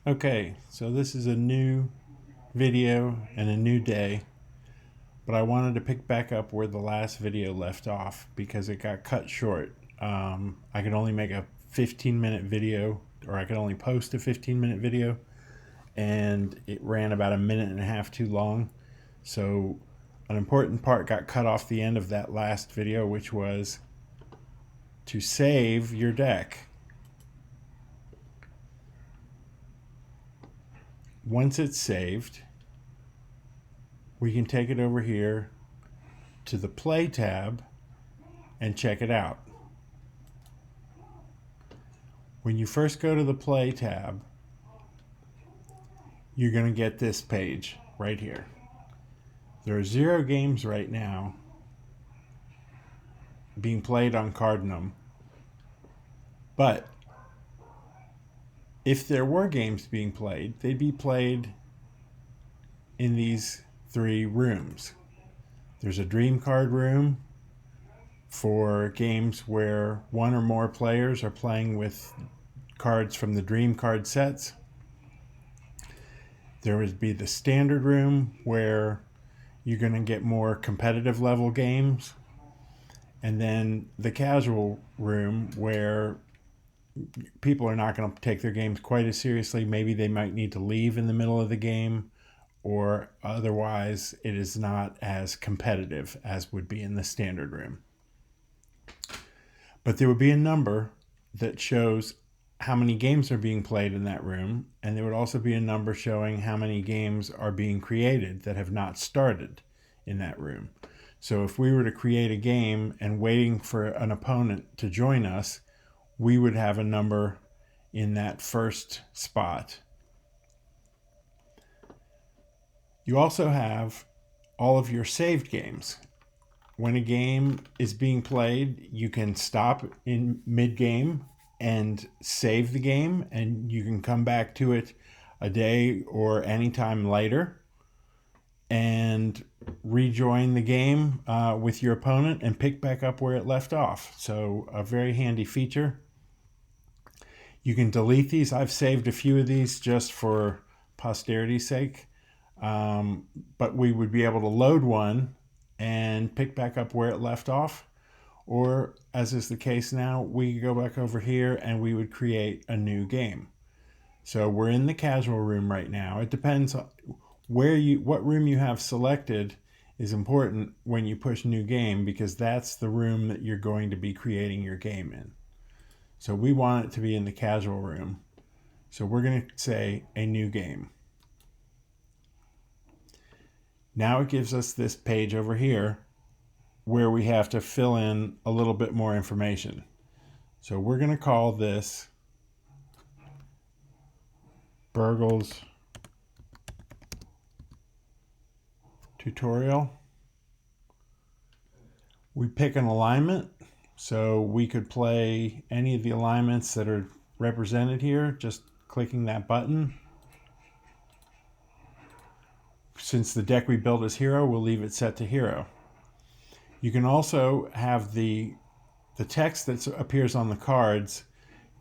Okay, so this is a new video and a new day, but I wanted to pick back up where the last video left off because it got cut short. I could only make a 15-minute video, or I could only post a 15-minute video, and it ran about a minute and a half too long. So an important part got cut off the end of that last video, which was to save your deck. Once it's saved, we can take it over here to the Play tab and check it out. When you first go to the Play tab, you're going to get this page right here. There are 0 games right now being played on Cardnum, but if there were games being played, they'd be played in these 3 rooms. There's a dream card room for games where 1 or more players are playing with cards from the dream card sets. There would be the standard room where you're going to get more competitive level games, and then the casual room where people are not going to take their games quite as seriously. Maybe they might need to leave in the middle of the game, or otherwise it is not as competitive as would be in the standard room. But there would be a number that shows how many games are being played in that room, and there would also be a number showing how many games are being created that have not started in that room. So if we were to create a game and waiting for an opponent to join us, we would have a number in that first spot. You also have all of your saved games. When a game is being played, you can stop in mid-game and save the game, and you can come back to it a day or any time later and rejoin the game with your opponent and pick back up where it left off. So a very handy feature. You can delete these. I've saved a few of these just for posterity's sake, but we would be able to load one and pick back up where it left off. Or, as is the case now, we could go back over here and we would create a new game. So we're in the casual room right now. It depends on what room you have selected is important when you push new game, because that's the room that you're going to be creating your game in. So we want it to be in the casual room. So we're going to say a new game. Now it gives us this page over here where we have to fill in a little bit more information. So we're going to call this Bergil's tutorial. We pick an alignment, so we could play any of the alignments that are represented here, just clicking that button. Since the deck we built is hero, we'll leave it set to hero. You can also have the text that appears on the cards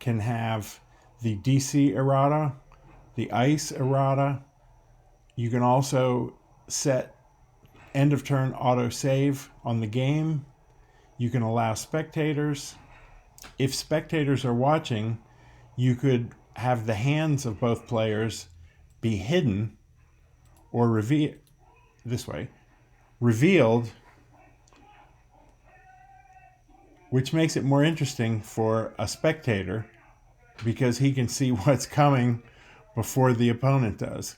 can have the DC errata, the ice errata. You can also set end of turn auto save on the game. You can allow spectators. If spectators are watching, you could have the hands of both players be hidden or revealed, which makes it more interesting for a spectator because he can see what's coming before the opponent does.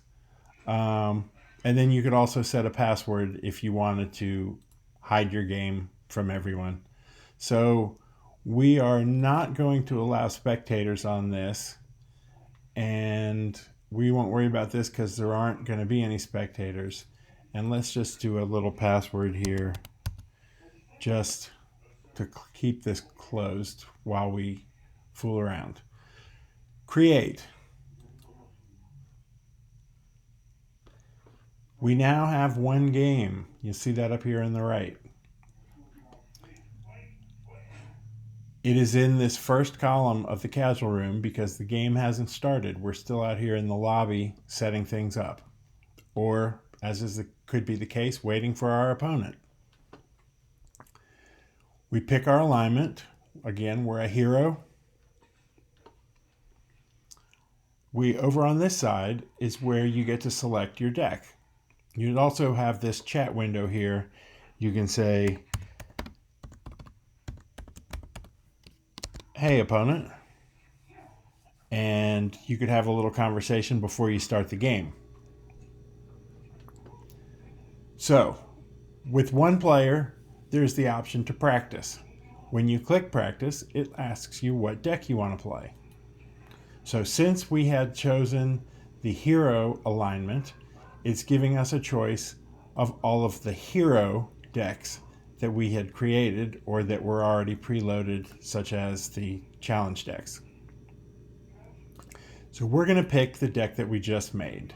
And then you could also set a password if you wanted to hide your game from everyone. So we are not going to allow spectators on this, and we won't worry about this because there aren't going to be any spectators. And let's just do a little password here just to keep this closed while we fool around. Create. We now have one game. You see that up here on the right. It is in this first column of the casual room because the game hasn't started. We're still out here in the lobby setting things up. Or, could be the case, waiting for our opponent. We pick our alignment. Again, we're a hero. Over on this side is where you get to select your deck. You'd also have this chat window here. You can say, hey, opponent. And you could have a little conversation before you start the game. So, with one player, there's the option to practice. When you click practice, it asks you what deck you want to play. So since we had chosen the hero alignment, it's giving us a choice of all of the hero decks that we had created or that were already preloaded, such as the challenge decks. So we're going to pick the deck that we just made.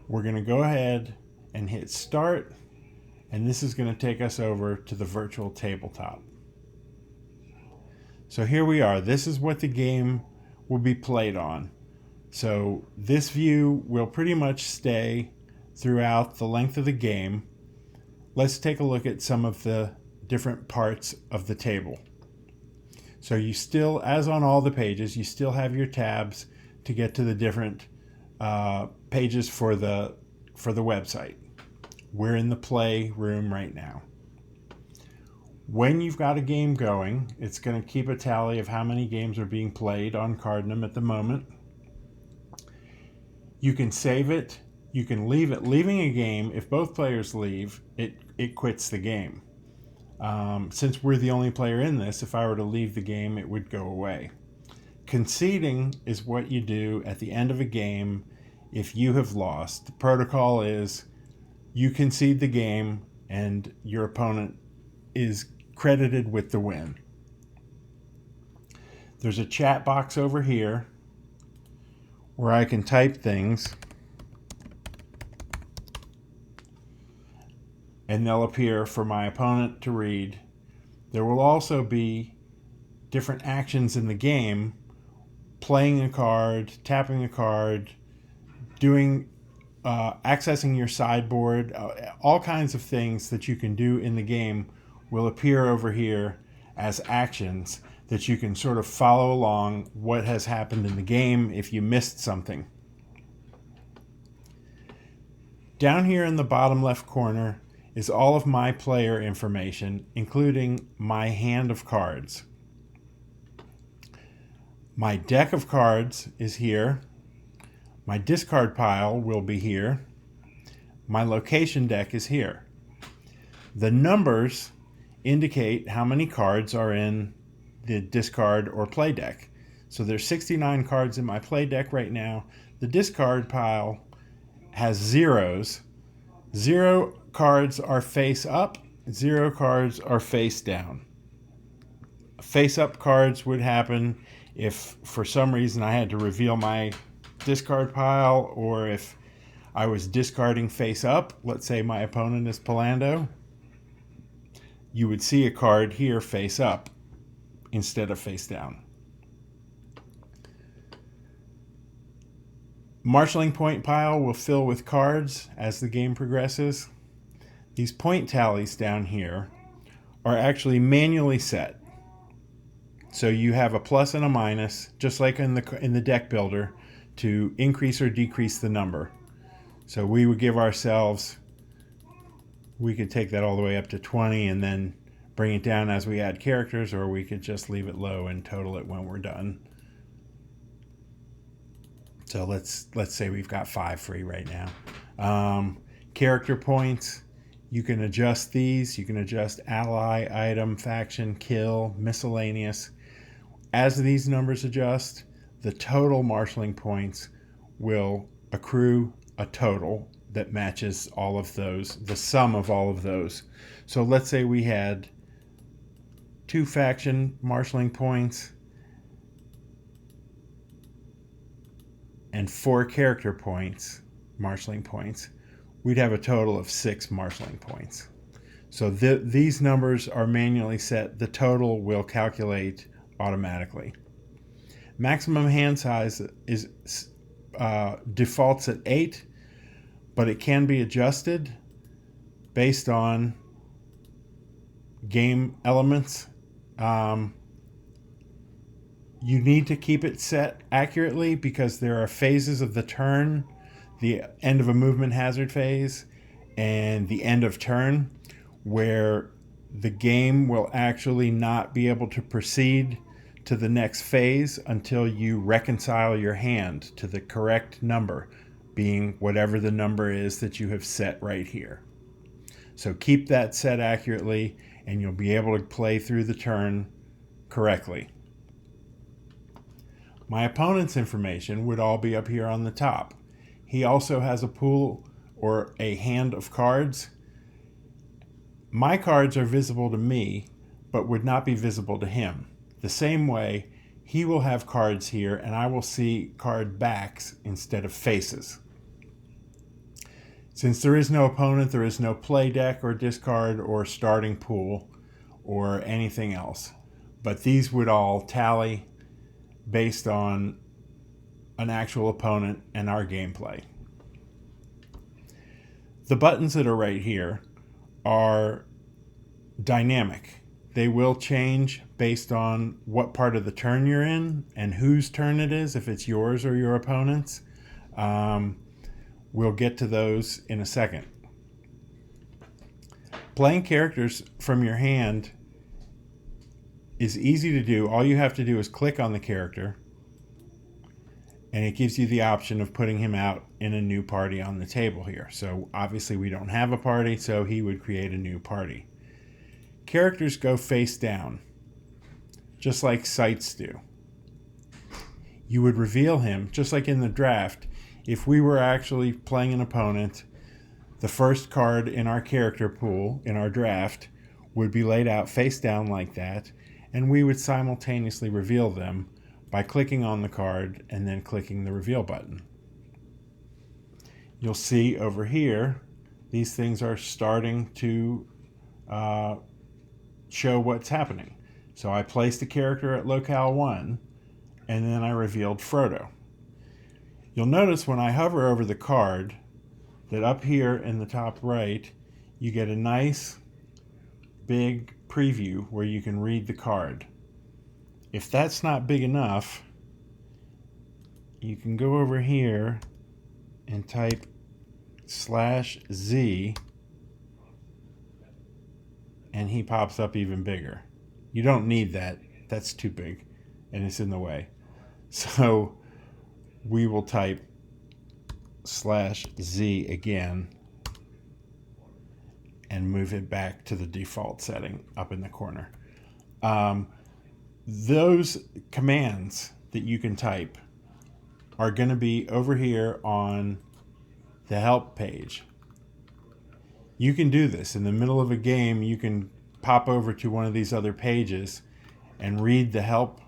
We're going to go ahead and hit start, and this is going to take us over to the virtual tabletop. So here we are. This is what the game will be played on. So this view will pretty much stay throughout the length of the game. Let's take a look at some of the different parts of the table. So you still, as on all the pages, you still have your tabs to get to the different pages for the website. We're in the play room right now. When you've got a game going, it's going to keep a tally of how many games are being played on Cardnum at the moment. You can save it. You can leave it. Leaving a game, if both players leave, it quits the game. Since we're the only player in this, if I were to leave the game, it would go away. Conceding is what you do at the end of a game if you have lost. The protocol is you concede the game and your opponent is credited with the win. There's a chat box over here where I can type things and they'll appear for my opponent to read. There will also be different actions in the game: playing a card, tapping a card, accessing your sideboard. All kinds of things that you can do in the game will appear over here as actions that you can sort of follow along what has happened in the game if you missed something. Down here in the bottom left corner is all of my player information, including my hand of cards. My deck of cards is here. My discard pile will be here. My location deck is here. The numbers indicate how many cards are in the discard or play deck. So there's 69 cards in my play deck right now. The discard pile has zeros. 0 cards are face up, 0 cards are face down. Face up cards would happen if for some reason I had to reveal my discard pile, or if I was discarding face up. Let's say my opponent is Palando. You would see a card here face up instead of face down. Marshalling point pile will fill with cards as the game progresses. These point tallies down here are actually manually set. So you have a plus and a minus, just like in the deck builder, to increase or decrease the number. So we would give ourselves, we could take that all the way up to 20 and then bring it down as we add characters, or we could just leave it low and total it when we're done. So let's say we've got 5 free right now. Character points, you can adjust these. You can adjust ally, item, faction, kill, miscellaneous. As these numbers adjust, the total marshalling points will accrue a total that matches all of those, the sum of all of those. So let's say we had 2 faction marshalling points and 4 character points, marshalling points. We'd have a total of 6 marshalling points. So these numbers are manually set. The total will calculate automatically. Maximum hand size is defaults at 8, but it can be adjusted based on game elements. You need to keep it set accurately because there are phases of the turn, the end of a movement hazard phase and the end of turn, where the game will actually not be able to proceed to the next phase until you reconcile your hand to the correct number, being whatever the number is that you have set right here. So keep that set accurately and you'll be able to play through the turn correctly. My opponent's information would all be up here on the top. He also has a pool or a hand of cards. My cards are visible to me, but would not be visible to him. The same way, he will have cards here and I will see card backs instead of faces. Since there is no opponent, there is no play deck or discard or starting pool or anything else. But these would all tally based on an actual opponent and our gameplay. The buttons that are right here are dynamic. They will change based on what part of the turn you're in and whose turn it is, if it's yours or your opponent's. We'll get to those in a second. Playing characters from your hand is easy to do. All you have to do is click on the character and it gives you the option of putting him out in a new party on the table here. So obviously we don't have a party, so he would create a new party. Characters go face down, just like sights do. You would reveal him, just like in the draft. If we were actually playing an opponent, the first card in our character pool, in our draft, would be laid out face down like that, and we would simultaneously reveal them by clicking on the card and then clicking the reveal button. You'll see over here, these things are starting to show what's happening. So I placed a character at locale 1, and then I revealed Frodo. You'll notice when I hover over the card that up here in the top right, you get a nice big preview where you can read the card. If that's not big enough, you can go over here and type /Z and he pops up even bigger. You don't need that. That's too big and it's in the way. So we will type /Z again and move it back to the default setting up in the corner. Those commands that you can type are going to be over here on the help page. You can do this in the middle of a game. You can pop over to one of these other pages and read the help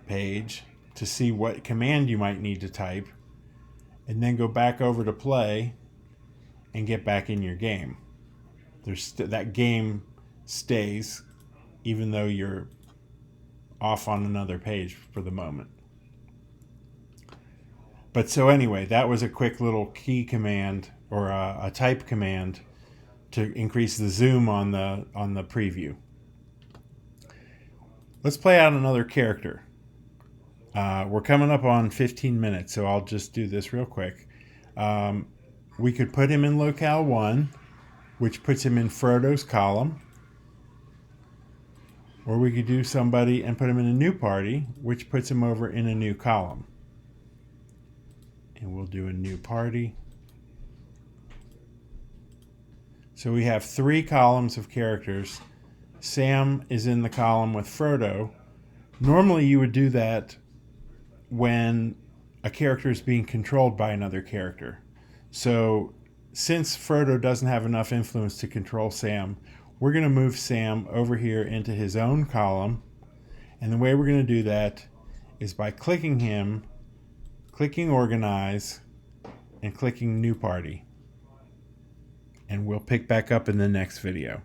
page to see what command you might need to type, and then go back over to play and get back in your game. That game stays even though you're off on another page for the moment. But so anyway, that was a quick little key command or a type command to increase the zoom on the preview. Let's play out another character. We're coming up on 15 minutes, so I'll just do this real quick. We could put him in locale 1, which puts him in Frodo's column. Or we could do somebody and put him in a new party, which puts him over in a new column. And we'll do a new party. So we have 3 columns of characters. Sam is in the column with Frodo. Normally you would do that when a character is being controlled by another character. So since Frodo doesn't have enough influence to control Sam, we're going to move Sam over here into his own column. And the way we're going to do that is by clicking him, clicking Organize, and clicking New Party. And we'll pick back up in the next video.